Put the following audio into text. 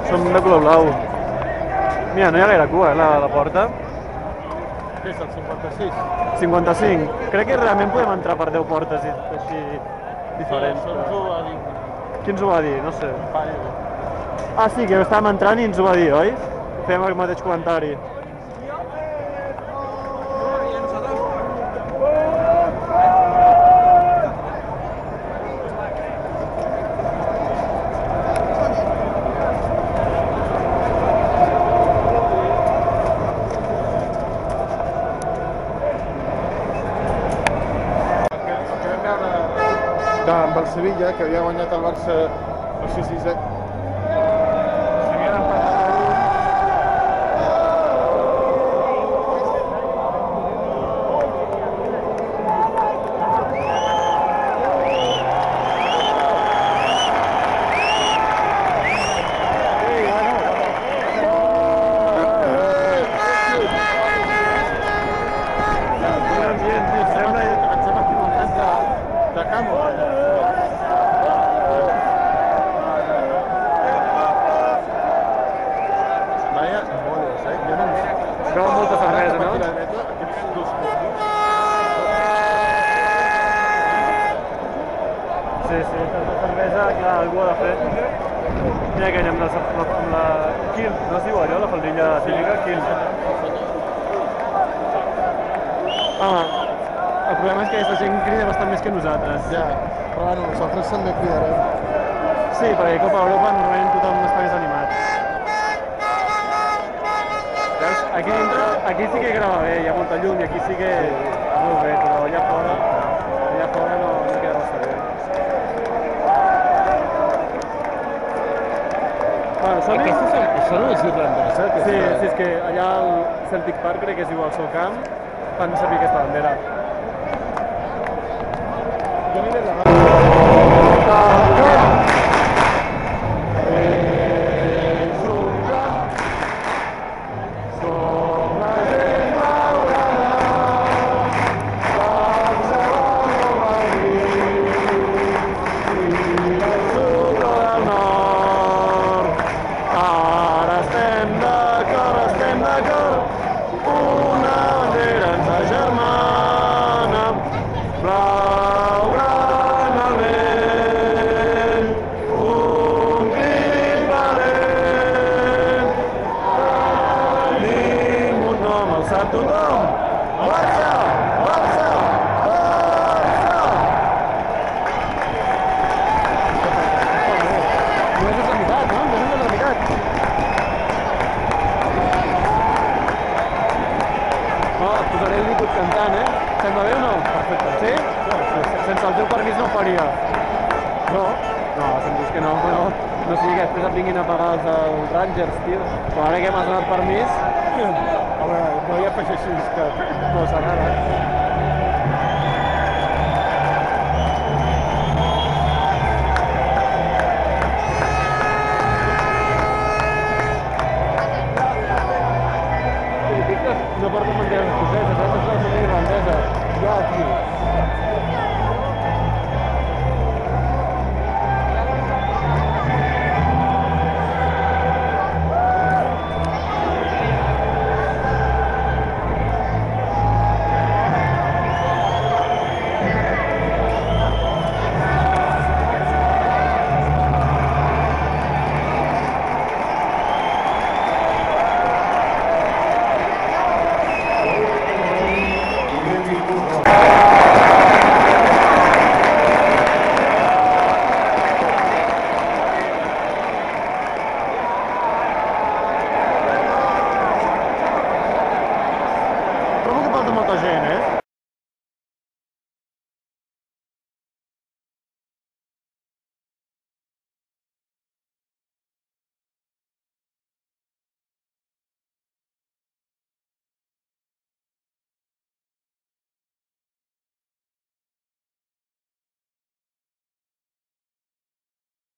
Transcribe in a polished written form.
Som de color blau. Mira, no hi ha gaire cua, a la porta. Què és el 56? 55. Crec que realment podem entrar per 10 portes així diferents. Això ens ho va dir. Qui ens ho va dir? No sé. Pare. Ah, sí, que estàvem entrant i ens ho va dir, oi? Fem el mateix comentari. Amb el Sevilla, que havia guanyat el Barça, no sé si s'havien empatat a 1. De camp. Veu molta cervesa, no? Sí, tanta cervesa, clar, algú ha de fer. Mira aquella amb la Kill, no es diu allò, la faldilla típica? Kill. Home, el problema és que aquesta gent crida bastant més que nosaltres. Ja, però bueno, nosaltres també cridarem. Sí, perquè Copa Europa normalment tothom està més animat. Aquí dintre, aquí sí que grava bé, hi ha molta llum i aquí sí que és molt bé, però allà fora no queda massa bé. Bueno, som-hi? Això no és irlandesa? Sí, és que allà al Celtic Park, crec que es diu al seu camp, fan servir aquesta bandera. Jo aniré la cantant, Sembla bé o no? Perfecte. Sí? Sense el teu permís no ho faria. No? No, si em dius que no, no sigui que després et vinguin a pagar els Rangers, tio. Però ara que m'has donat permís... Home, no hi afegeixis que no s'agrada. No porto bandera escocesa, saps? És la bandera irlandesa. Ja, tio.